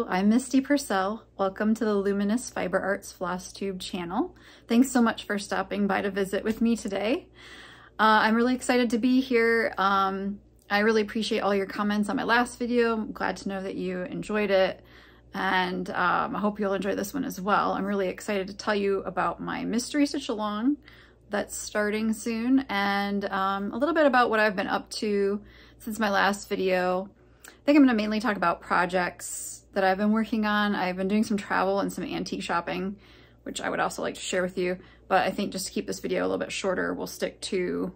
Hello, I'm Misty Purcell. Welcome to the Luminous Fiber Arts Flosstube channel. Thanks so much for stopping by to visit with me today. I'm really excited to be here. I really appreciate all your comments on my last video. I'm glad to know that you enjoyed it, and I hope you'll enjoy this one as well. I'm really excited to tell you about my mystery stitch along that's starting soon, and a little bit about what I've been up to since my last video. I think I'm going to mainly talk about projects that I've been working on. I've been doing some travel and some antique shopping, which I would also like to share with you. But I think just to keep this video a little bit shorter, we'll stick to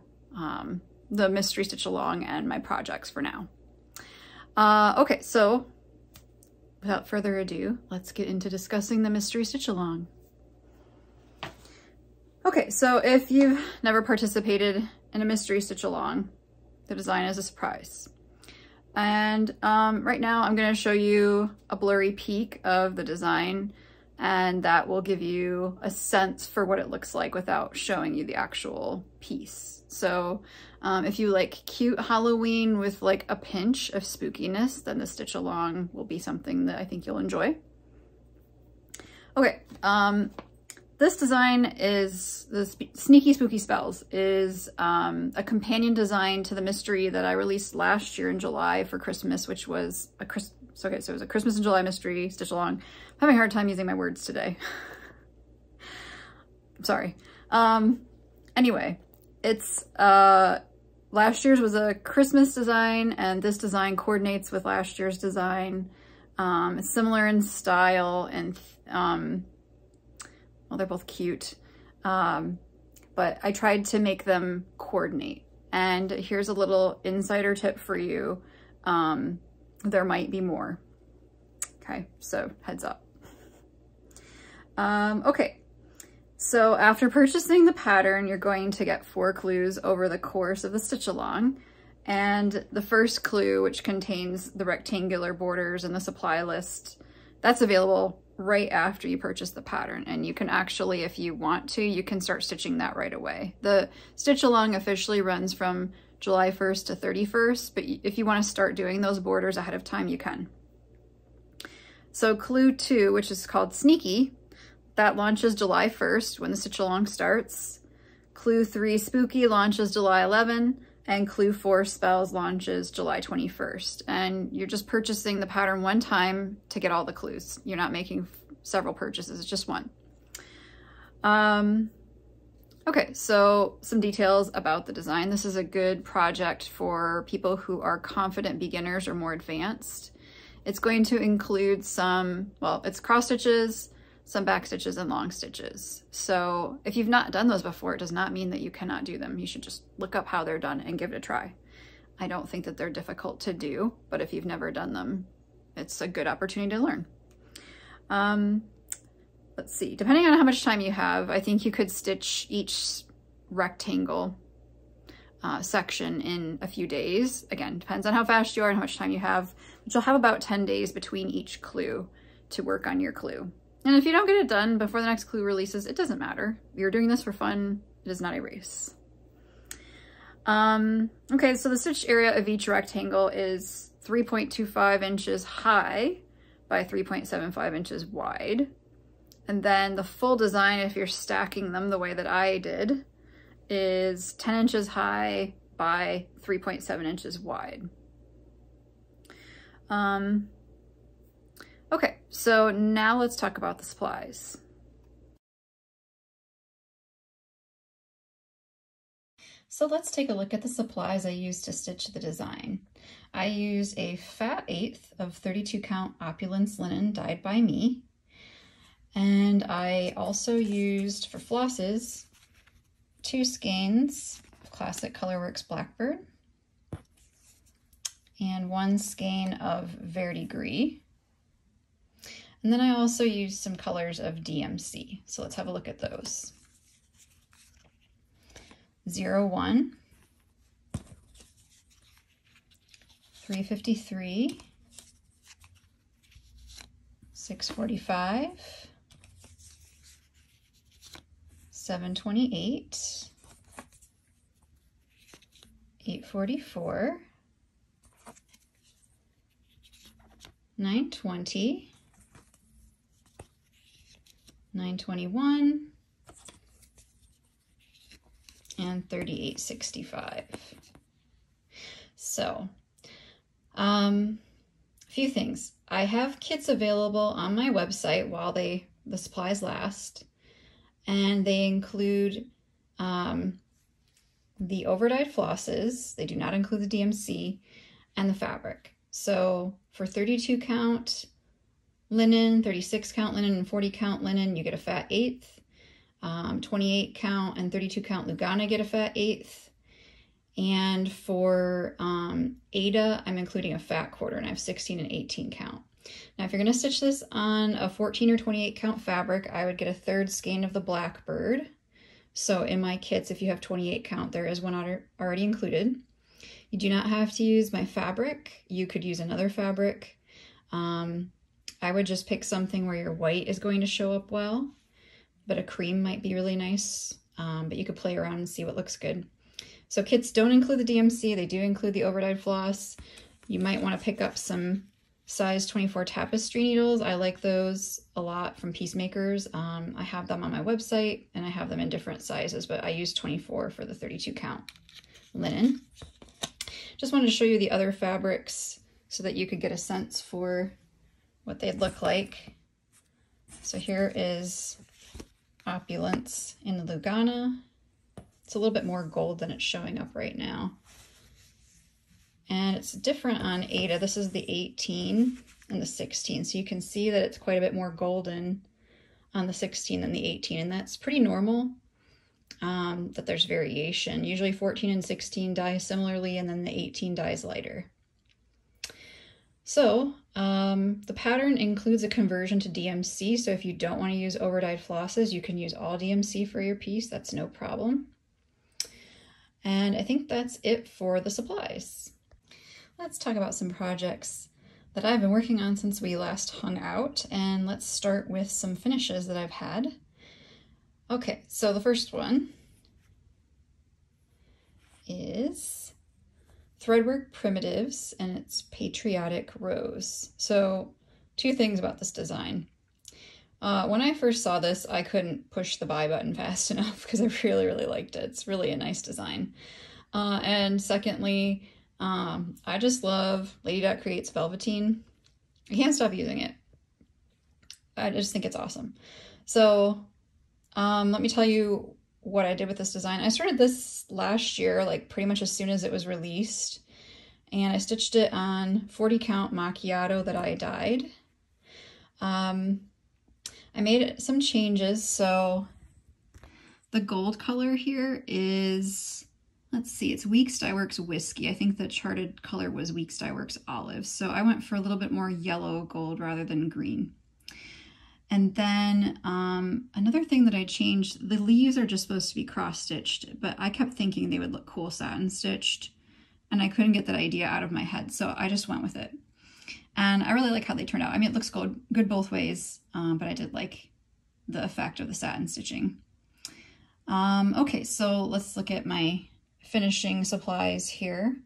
the mystery stitch along and my projects for now. Okay, so without further ado, let's get into discussing the mystery stitch along. Okay, so if you've never participated in a mystery stitch along, the design is a surprise. And right now I'm going to show you a blurry peek of the design, and that will give you a sense for what it looks like without showing you the actual piece. So if you like cute Halloween with like a pinch of spookiness, then the stitch along will be something that I think you'll enjoy. Okay, this design is, the Sneaky Spooky Spells, is a companion design to the mystery that I released last year in July for Christmas, which was a so it was a Christmas in July mystery stitch along. I'm having a hard time using my words today. I'm sorry. Anyway, it's last year's was a Christmas design, and this design coordinates with last year's design. It's similar in style, and well, they're both cute, but I tried to make them coordinate. And here's a little insider tip for you. There might be more. Okay, so heads up. Okay, so after purchasing the pattern, you're going to get 4 clues over the course of the stitch along. And the first clue, which contains the rectangular borders and the supply list, that's available right after you purchase the pattern, and you can actually, if you want to, you can start stitching that right away. The stitch along officially runs from July 1st to 31st, but if you want to start doing those borders ahead of time, you can. So clue 2, which is called Sneaky, that launches July 1st when the stitch along starts. Clue 3, Spooky, launches July 11th. And clue 4, Spells, launches July 21st. And you're just purchasing the pattern one time to get all the clues. You're not making several purchases, it's just one. Okay, so some details about the design. This is a good project for people who are confident beginners or more advanced. It's going to include some, well, it's cross stitches, some back stitches, and long stitches. So if you've not done those before, it does not mean that you cannot do them. You should just look up how they're done and give it a try. I don't think that they're difficult to do, but if you've never done them, it's a good opportunity to learn. Let's see, depending on how much time you have, I think you could stitch each rectangle section in a few days. Again, depends on how fast you are and how much time you have, but you'll have about 10 days between each clue to work on your clue. And if you don't get it done before the next clue releases, it doesn't matter. You're doing this for fun. It is not a race. Okay, so the stitch area of each rectangle is 3.25 inches high by 3.75 inches wide. And then the full design, if you're stacking them the way that I did, is 10 inches high by 3.7 inches wide. Okay, so now let's talk about the supplies. So let's take a look at the supplies I used to stitch the design. I use a fat 1/8 of 32 count opulence linen dyed by me. And I also used, for flosses, 2 skeins of Classic Colorworks Blackbird and 1 skein of Verdigris. And then I also used some colors of DMC. So let's have a look at those. 01, 353, 645, 728, 844, 920, $9.21, and $38.65. So, a few things. I have kits available on my website while the supplies last, and they include the overdyed flosses. They do not include the DMC, and the fabric. So for 32 count linen, 36 count linen, and 40 count linen, you get a fat eighth. 28 count and 32 count Lugana get a fat eighth. And for Ada, I'm including a fat quarter, and I have 16 and 18 count. Now, if you're going to stitch this on a 14 or 28 count fabric, I would get a third skein of the Blackbird. So in my kits, if you have 28 count, there is one already included. You do not have to use my fabric. You could use another fabric. I would just pick something where your white is going to show up well, but a cream might be really nice. But you could play around and see what looks good. So kits don't include the DMC. They do include the overdyed floss. You might want to pick up some size 24 tapestry needles. I like those a lot from Peacemakers. I have them on my website, and I have them in different sizes, but I use 24 for the 32 count linen. Just wanted to show you the other fabrics so that you could get a sense for what they'd look like. So here is Opulence in the Lugana. It's a little bit more gold than it's showing up right now. And it's different on Ada. This is the 18 and the 16. So you can see that it's quite a bit more golden on the 16 than the 18. And that's pretty normal, that there's variation. Usually 14 and 16 dye similarly, and then the 18 dyes lighter. So the pattern includes a conversion to DMC. So if you don't want to use overdyed flosses, you can use all DMC for your piece. That's no problem. And I think that's it for the supplies. Let's talk about some projects that I've been working on since we last hung out, and let's start with some finishes that I've had. Okay, so the first one is Threadwork Primitives, and it's Patriotic Rose. So two things about this design. When I first saw this, I couldn't push the buy button fast enough because I really, really liked it. It's really a nice design. And secondly, I just love Lady Creates velveteen. I can't stop using it. I just think it's awesome. So let me tell you what I did with this design. I started this last year, like pretty much as soon as it was released, and I stitched it on 40 count macchiato that I dyed. I made some changes. So the gold color here is, let's see, it's Weeks Dye Works Whiskey. I think the charted color was Weeks Dye Works Olive. So I went for a little bit more yellow gold rather than green. And then another thing that I changed, the leaves are just supposed to be cross-stitched, but I kept thinking they would look cool satin stitched, and I couldn't get that idea out of my head, so I just went with it. And I really like how they turned out. I mean, it looks good both ways, but I did like the effect of the satin stitching. Okay, so let's look at my finishing supplies here.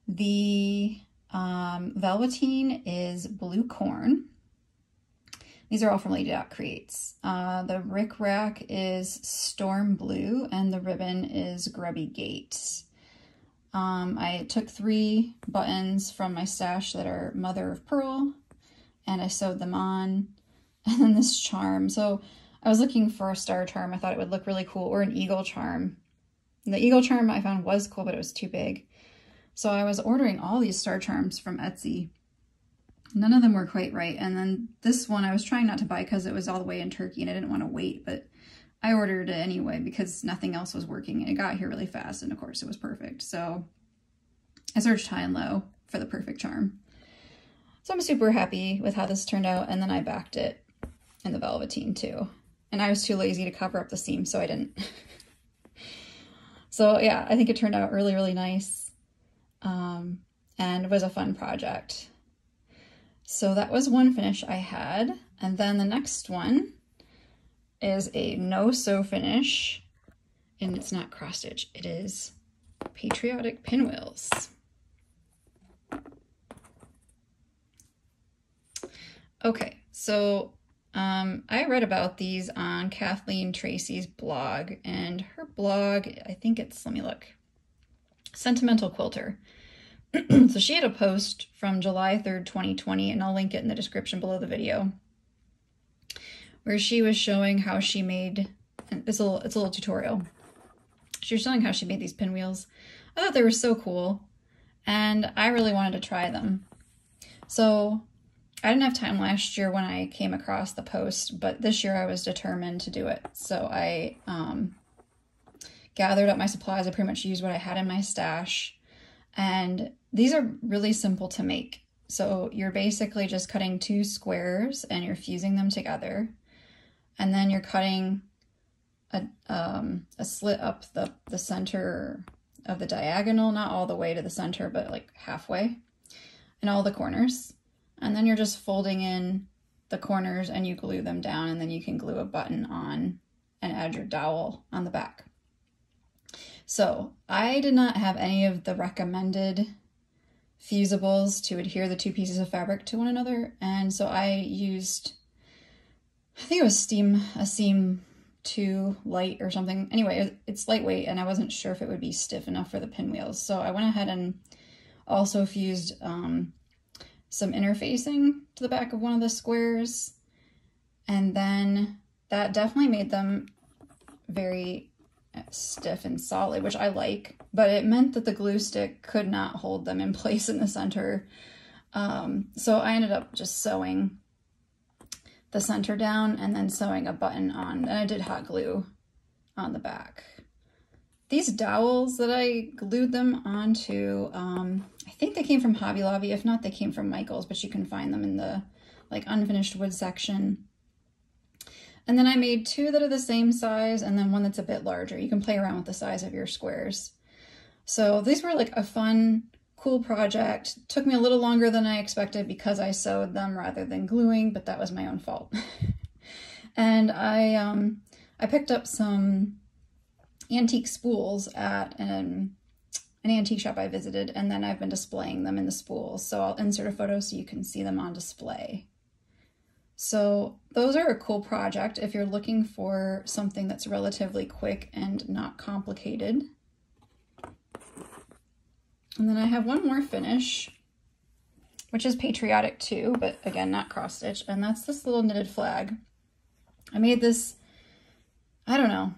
The velveteen is Blue Corn. These are all from Lady Creates. The Rick Rack is Storm Blue, and the ribbon is Grubby Gate. I took 3 buttons from my stash that are Mother of Pearl, and I sewed them on, and then this charm. So I was looking for a star charm. I thought it would look really cool, or an eagle charm. And the eagle charm I found was cool, but it was too big. So I was ordering all these star charms from Etsy. None of them were quite right. And then this one I was trying not to buy because it was all the way in Turkey and I didn't want to wait, but I ordered it anyway because nothing else was working. It got here really fast, and of course it was perfect. So I searched high and low for the perfect charm. So I'm super happy with how this turned out, and then I backed it in the velveteen too. And I was too lazy to cover up the seam, so I didn't. So yeah, I think it turned out really, really nice, and it was a fun project. So that was one finish I had. And then the next one is a no-sew finish, and it's not cross-stitch, it is Patriotic Pinwheels. Okay, so I read about these on Kathleen Tracy's blog, and her blog, I think it's, let me look, Sentimental Quilter. So she had a post from July 3rd, 2020, and I'll link it in the description below the video, where she was showing how she made, it's a little tutorial. She was showing how she made these pinwheels. I thought they were so cool, and I really wanted to try them. So I didn't have time last year when I came across the post, but this year I was determined to do it. So I gathered up my supplies. I pretty much used what I had in my stash. And these are really simple to make. So you're basically just cutting 2 squares and you're fusing them together. And then you're cutting a slit up the center of the diagonal, not all the way to the center, but like halfway, in all the corners. And then you're just folding in the corners and you glue them down, and then you can glue a button on and add your dowel on the back. So I did not have any of the recommended fusibles to adhere the 2 pieces of fabric to one another, and so I used, I think it was a Seam 2 light or something. Anyway, it's lightweight and I wasn't sure if it would be stiff enough for the pinwheels. So I went ahead and also fused some interfacing to the back of one of the squares, and then that definitely made them very stiff and solid, which I like, but it meant that the glue stick could not hold them in place in the center. So I ended up just sewing the center down and then sewing a button on, and I did hot glue on the back. These dowels that I glued them onto, I think they came from Hobby Lobby. If not, they came from Michael's, but you can find them in the like unfinished wood section. And then I made 2 that are the same size and then one that's a bit larger. You can play around with the size of your squares. So these were like a fun, cool project. Took me a little longer than I expected because I sewed them rather than gluing, but that was my own fault. And I picked up some antique spools at an antique shop I visited, and then I've been displaying them in the spools. So I'll insert a photo so you can see them on display. So those are a cool project if you're looking for something that's relatively quick and not complicated. And then I have one more finish, which is patriotic too, but again, not cross stitch, and that's this little knitted flag. I made this, I don't know,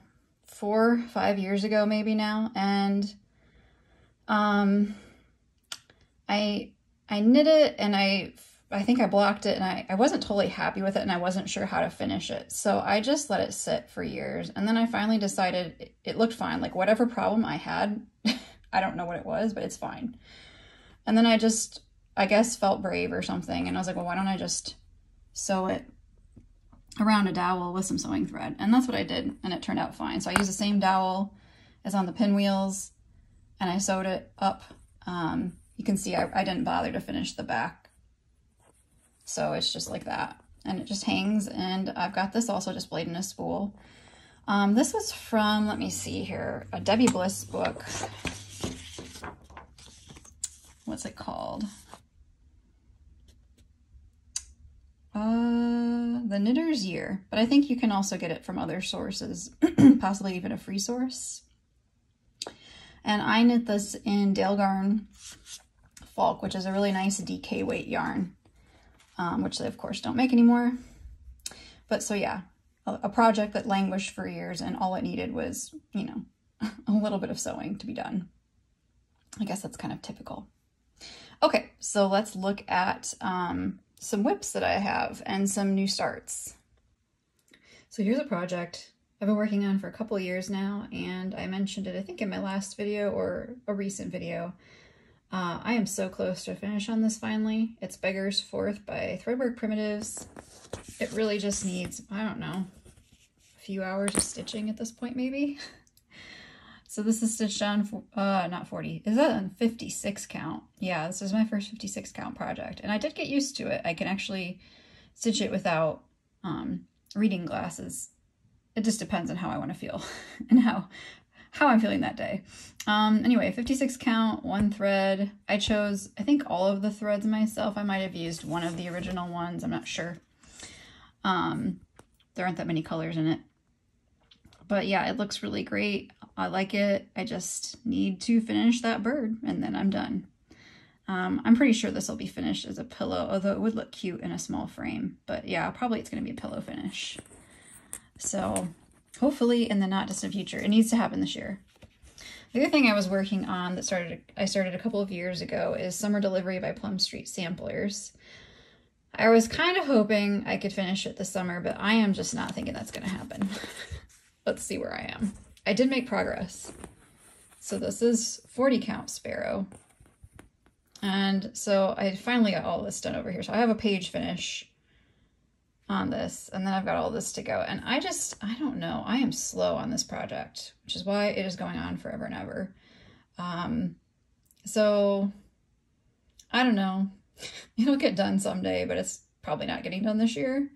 4 or 5 years ago maybe now, and I knit it, and I think I blocked it, and I wasn't totally happy with it, and I wasn't sure how to finish it. So I just let it sit for years, and then I finally decided it looked fine. Like whatever problem I had, I don't know what it was, but it's fine. And then I guess felt brave or something, and I was like, well, why don't I just sew it around a dowel with some sewing thread? And that's what I did, and it turned out fine. So I used the same dowel as on the pinwheels, and I sewed it up. You can see I didn't bother to finish the back. So it's just like that, and it just hangs, and I've got this also displayed in a spool. This was from, let me see here, a Debbie Bliss book. What's it called? The Knitter's Year, but I think you can also get it from other sources, possibly even a free source. And I knit this in Dalegarn Falk, which is a really nice DK weight yarn, which they of course don't make anymore. But so yeah, a project that languished for years, and all it needed was, you know, a little bit of sewing to be done. I guess that's kind of typical. Okay, so let's look at some whips that I have and some new starts. So here's a project I've been working on for a couple years now, and I mentioned it, I think, in my last video or a recent video. I am so close to a finish on this finally. It's Beggar's Fourth by Threadwork Primitives. It really just needs, I don't know, a few hours of stitching at this point, maybe. So this is stitched on, not 40, is that a 56 count? Yeah, this is my first 56 count project, and I did get used to it. I can actually stitch it without reading glasses. It just depends on how I want to feel and how I'm feeling that day. Anyway, 56 count, 1 thread. I chose, I think, all of the threads myself. I might have used one of the original ones, I'm not sure. There aren't that many colors in it. But yeah, it looks really great. I like it. I just need to finish that bird and then I'm done. I'm pretty sure this will be finished as a pillow, although it would look cute in a small frame. But yeah, probably it's going to be a pillow finish. So hopefully in the not distant future. It needs to happen this year. The other thing I was working on that I started a couple of years ago is Summer Delivery by Plum Street Samplers. I was kind of hoping I could finish it this summer, but I am just not thinking that's going to happen. Let's see where I am. I did make progress. So this is 40 count sparrow. And so I finally got all this done over here. So I have a page finish on this, and then I've got all this to go. And I don't know. I am slow on this project, which is why it is going on forever and ever. So I don't know. It'll get done someday, but it's probably not getting done this year.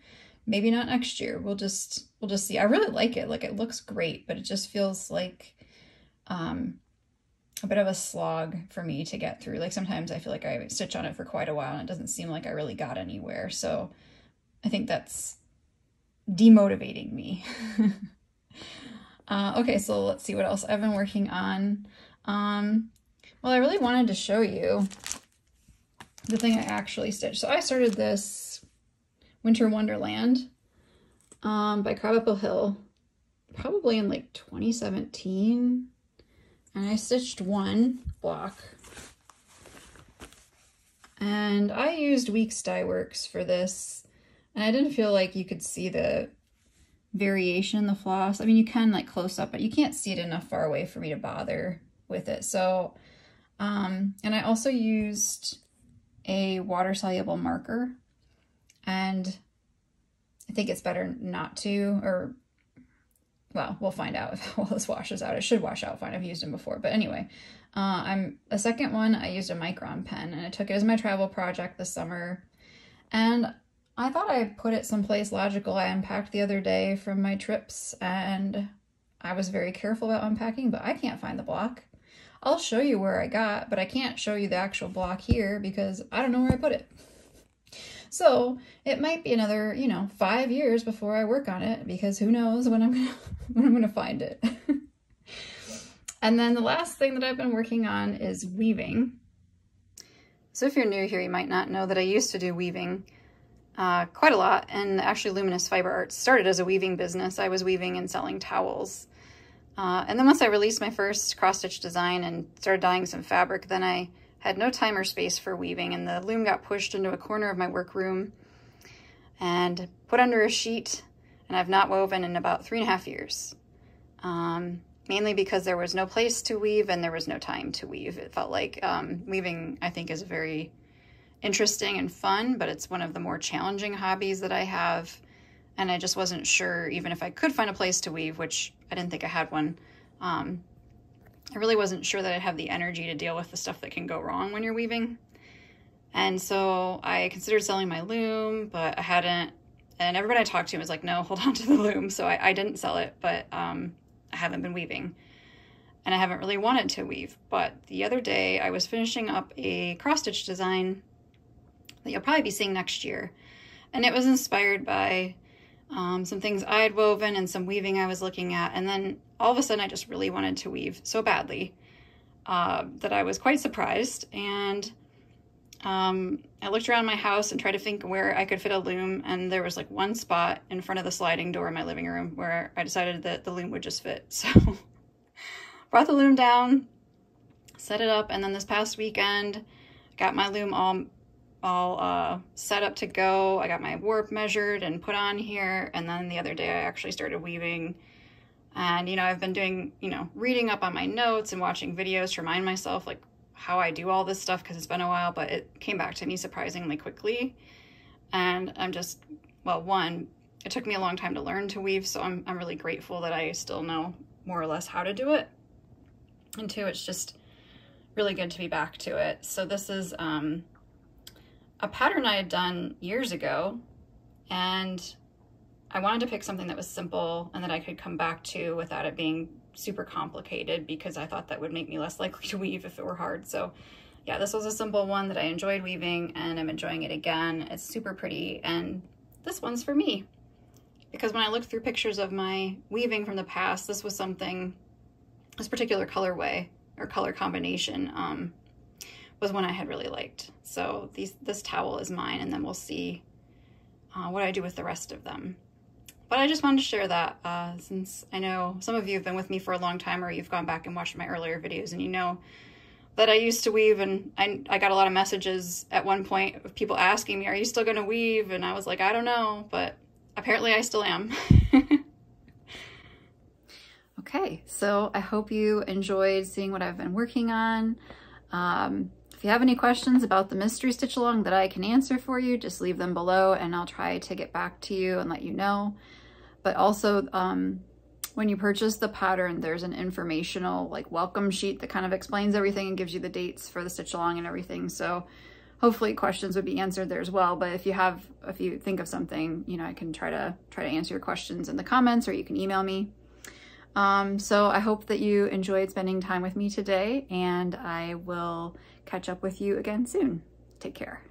Maybe not next year. We'll just see. I really like it. Like, it looks great, but it just feels like a bit of a slog for me to get through. Like, sometimes I feel like I stitch on it for quite a while and it doesn't seem like I really got anywhere. So I think that's demotivating me. Okay, so let's see what else I've been working on. Well, I really wanted to show you the thing I actually stitched. So I started this Winter Wonderland by Crab Apple Hill probably in like 2017. And I stitched one block. And I used Weeks Dye Works for this. And I didn't feel like you could see the variation in the floss. I mean, you can like close up, but you can't see it enough far away for me to bother with it. So, and I also used a water-soluble marker. And I think it's better not to, or, well, we'll find out if all this washes out. It should wash out fine. I've used them before. But anyway, a second one, I used a Micron pen, and I took it as my travel project this summer. And I thought I put it someplace logical. I unpacked the other day from my trips, and I was very careful about unpacking, but I can't find the block. I'll show you where I got, but I can't show you the actual block here because I don't know where I put it. So it might be another, 5 years before I work on it, because who knows when I'm gonna find it. And then the last thing that I've been working on is weaving. So if you're new here, you might not know that I used to do weaving quite a lot, and actually Luminous Fiber Arts started as a weaving business. I was weaving and selling towels. And then once I released my first cross-stitch design and started dyeing some fabric, then I had no time or space for weaving, and the loom got pushed into a corner of my workroom and put under a sheet, and I've not woven in about 3.5 years. Mainly because there was no place to weave and there was no time to weave. It felt like weaving, I think, is very interesting and fun, but it's one of the more challenging hobbies that I have, and I just wasn't sure, even if I could find a place to weave, which I didn't think I had one, I really wasn't sure that I'd have the energy to deal with the stuff that can go wrong when you're weaving. And so I considered selling my loom, but I hadn't, and everybody I talked to was like, no, hold on to the loom. So I didn't sell it, but I haven't been weaving, and I haven't really wanted to weave. But the other day I was finishing up a cross-stitch design that you'll probably be seeing next year. And it was inspired by some things I had woven and some weaving I was looking at. And then all of a sudden I just really wanted to weave so badly that I was quite surprised. And I looked around my house and tried to think where I could fit a loom. And there was like one spot in front of the sliding door in my living room where I decided that the loom would just fit. So brought the loom down, set it up. And then this past weekend, got my loom all set up to go. I got my warp measured and put on here. And then the other day I actually started weaving. And, I've been doing, reading up on my notes and watching videos to remind myself like how I do all this stuff, because it's been a while, but it came back to me surprisingly quickly. And I'm just, well, one, it took me a long time to learn to weave, so I'm really grateful that I still know more or less how to do it. And two, it's just really good to be back to it. So this is a pattern I had done years ago, and I wanted to pick something that was simple and that I could come back to without it being super complicated, because I thought that would make me less likely to weave if it were hard. So yeah, this was a simple one that I enjoyed weaving, and I'm enjoying it again. It's super pretty, and this one's for me. because when I looked through pictures of my weaving from the past, this particular colorway or color combination was one I had really liked. So this towel is mine, and then we'll see what I do with the rest of them. But I just wanted to share that since I know some of you have been with me for a long time, or you've gone back and watched my earlier videos, and you know that I used to weave, and I got a lot of messages at one point of people asking me, are you still going to weave? And I was like, I don't know, but apparently I still am. Okay, so I hope you enjoyed seeing what I've been working on. If you have any questions about the mystery stitch along that I can answer for you, just leave them below and I'll try to get back to you and let you know. But also, when you purchase the pattern, there's an informational like welcome sheet that kind of explains everything and gives you the dates for the stitch along and everything. So hopefully questions would be answered there as well. But if you think of something, you know, I can try to answer your questions in the comments, or you can email me. So I hope that you enjoyed spending time with me today, and I will catch up with you again soon. Take care.